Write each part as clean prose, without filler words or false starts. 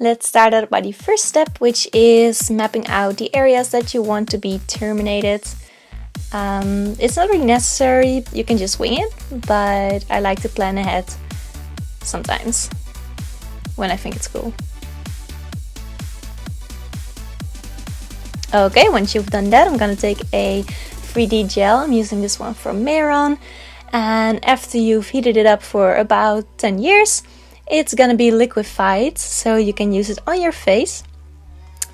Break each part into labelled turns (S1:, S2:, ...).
S1: let's start out by the first step, which is mapping out the areas that you want to be terminated. It's not really necessary, you can just wing it, but I like to plan ahead sometimes when I think it's cool. Okay, once you've done that, I'm gonna take a 3D gel. I'm using this one from Mehron, and after you've heated it up for about 10 years, it's gonna be liquefied, so you can use it on your face.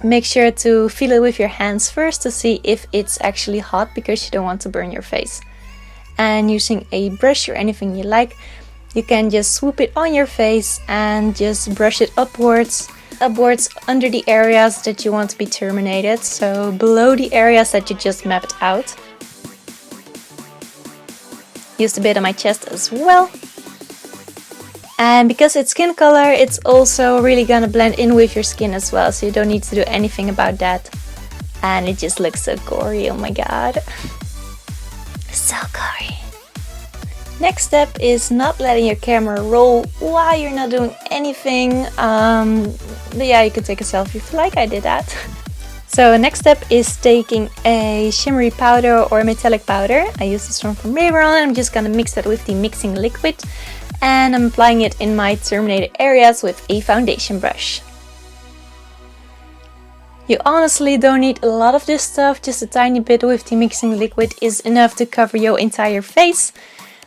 S1: Make sure to feel it with your hands first to see if it's actually hot, because you don't want to burn your face. And using a brush or anything you like, you can just swoop it on your face and just brush it upwards under the areas that you want to be terminated, so below the areas that you just mapped out. Used a bit on my chest as well. And because it's skin color, it's also really gonna blend in with your skin as well, so you don't need to do anything about that. And it just looks so gory, oh my god. So gory. Next step is not letting your camera roll while you're not doing anything. But yeah, you can take a selfie if you like, I did that. So next step is taking a shimmery powder or metallic powder. I use this one from Mehron. I'm just gonna mix that with the mixing liquid. And I'm applying it in my terminated areas with a foundation brush. You honestly don't need a lot of this stuff, just a tiny bit with the mixing liquid is enough to cover your entire face.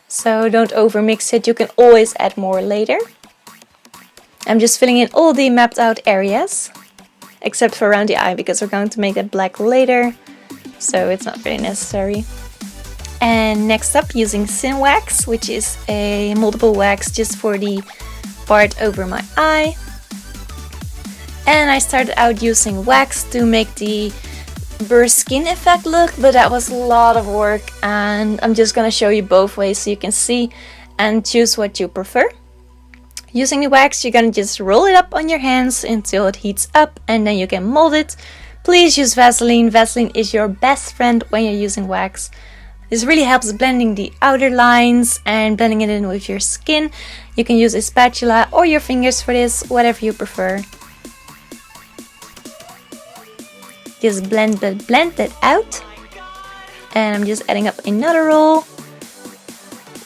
S1: So don't overmix it, you can always add more later. I'm just filling in all the mapped out areas, except for around the eye, because we're going to make that black later, so it's not really necessary. And next up, using Sin Wax, which is a multiple wax just for the part over my eye. And I started out using wax to make the burst skin effect look, but that was a lot of work, and I'm just gonna show you both ways so you can see and choose what you prefer. Using the wax, you're gonna just roll it up on your hands until it heats up, and then you can mold it. Please use Vaseline. Vaseline is your best friend when you're using wax. This really helps blending the outer lines and blending it in with your skin. You can use a spatula or your fingers for this, whatever you prefer. Just blend that out. And I'm just adding up another roll.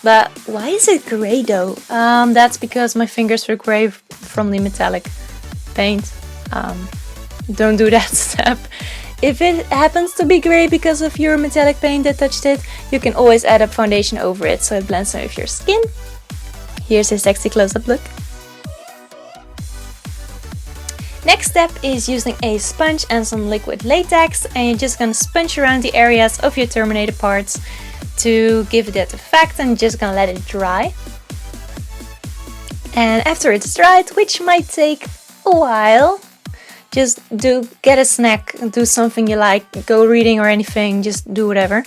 S1: But why is it grey though? That's because my fingers were grey from the metallic paint. Don't do that step. If it happens to be grey because of your metallic paint that touched it, you can always add up foundation over it so it blends in with your skin. Here's a sexy close-up look. Next step is using a sponge and some liquid latex, and you're just gonna sponge around the areas of your terminated parts to give it that effect, and just gonna let it dry. And after it's dried, which might take a while, just get a snack, do something you like, go reading or anything, just do whatever.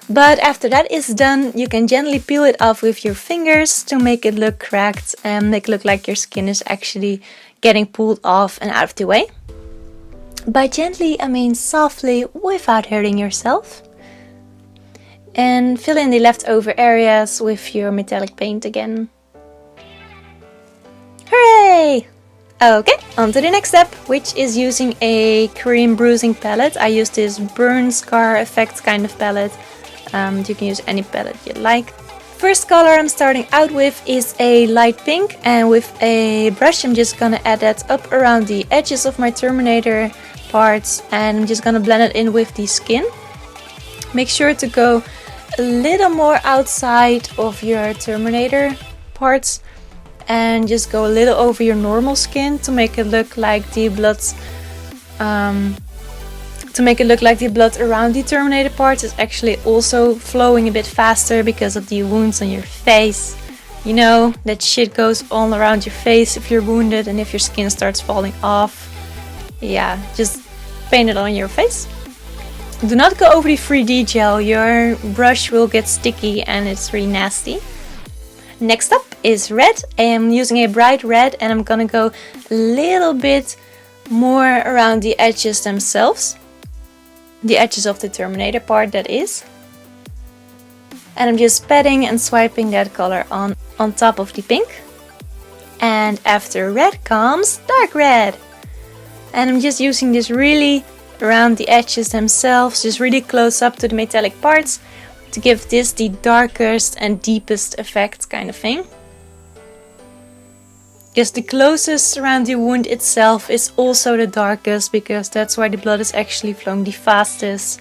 S1: But after that is done, you can gently peel it off with your fingers to make it look cracked and make it look like your skin is actually getting pulled off and out of the way. By gently, I mean softly, without hurting yourself. And fill in the leftover areas with your metallic paint again. Hooray! Okay, on to the next step, which is using a cream bruising palette. I use this burn scar effect kind of palette. You can use any palette you like. First color I'm starting out with is a light pink, and with a brush I'm just gonna add that up around the edges of my Terminator parts, and I'm just gonna blend it in with the skin. Make sure to go a little more outside of your Terminator parts and just go a little over your normal skin to make it look like the blood around the Terminator parts is actually also flowing a bit faster because of the wounds on your face. You know, that shit goes all around your face if you're wounded and if your skin starts falling off. Yeah, just paint it on your face. Do not go over the 3D gel, your brush will get sticky and it's really nasty. Next up is red. I'm using a bright red, and I'm gonna go a little bit more around the edges themselves. The edges of the Terminator part, that is. And I'm just patting and swiping that color on top of the pink. And after red comes dark red. And I'm just using this really around the edges themselves, just really close up to the metallic parts, to give this the darkest and deepest effect kind of thing. Just the closest around the wound itself is also the darkest, because that's why the blood is actually flowing the fastest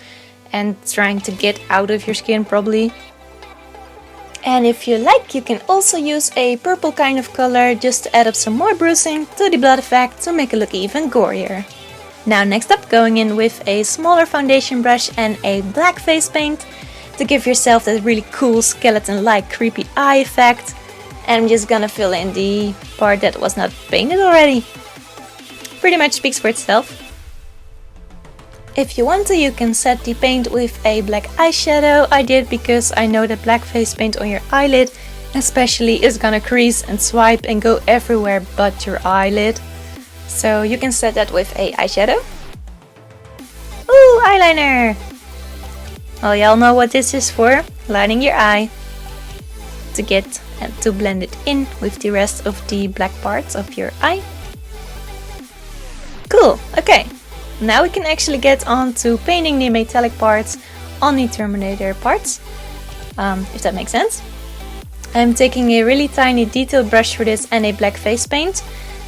S1: and trying to get out of your skin probably. And if you like, you can also use a purple kind of color just to add up some more bruising to the blood effect to make it look even gorier. Now next up, going in with a smaller foundation brush and a black face paint to give yourself that really cool skeleton-like creepy eye effect. And I'm just gonna fill in the part that was not painted already. Pretty much speaks for itself. If you want to, you can set the paint with a black eyeshadow. I did because I know that black face paint on your eyelid especially is gonna crease and swipe and go everywhere but your eyelid. So you can set that with a eyeshadow. Ooh, eyeliner! Well, y'all know what this is for. Lining your eye to get and to blend it in with the rest of the black parts of your eye. Cool, okay. Now we can actually get on to painting the metallic parts on the Terminator parts, if that makes sense. I'm taking a really tiny detail brush for this and a black face paint.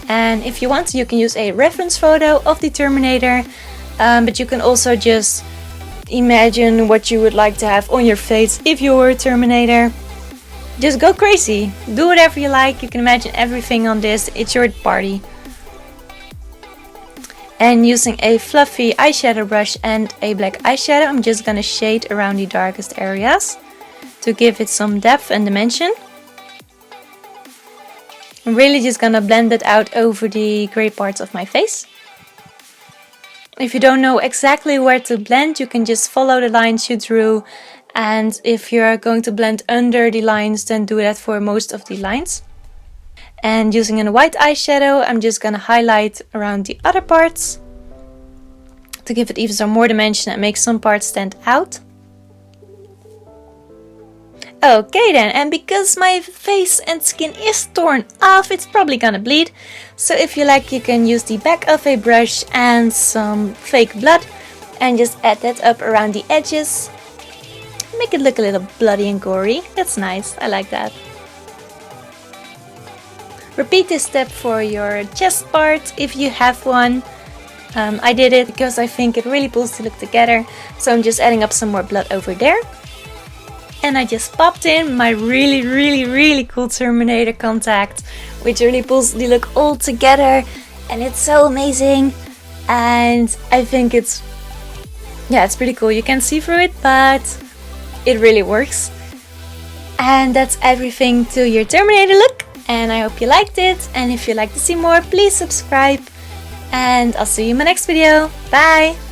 S1: And if you want to, you can use a reference photo of the Terminator, but you can also just imagine what you would like to have on your face if you were a Terminator. Just go crazy, do whatever you like, you can imagine everything on this, it's your party. And using a fluffy eyeshadow brush and a black eyeshadow, I'm just gonna shade around the darkest areas to give it some depth and dimension. I'm really just gonna blend it out over the grey parts of my face. If you don't know exactly where to blend, you can just follow the lines you drew. And if you're going to blend under the lines, then do that for most of the lines. And using a white eyeshadow, I'm just gonna highlight around the other parts to give it even some more dimension and make some parts stand out. Okay then, and because my face and skin is torn off, it's probably gonna bleed. So if you like, you can use the back of a brush and some fake blood and just add that up around the edges. Make it look a little bloody and gory. That's nice, I like that. Repeat this step for your chest part if you have one. I did it because I think it really pulls the look together. So I'm just adding up some more blood over there. And I just popped in my really cool Terminator contact, which really pulls the look all together. And it's so amazing. And I think it's pretty cool. You can see through it, but it really works. And that's everything to your Terminator look. And I hope you liked it, and if you'd like to see more, please subscribe, and I'll see you in my next video. Bye!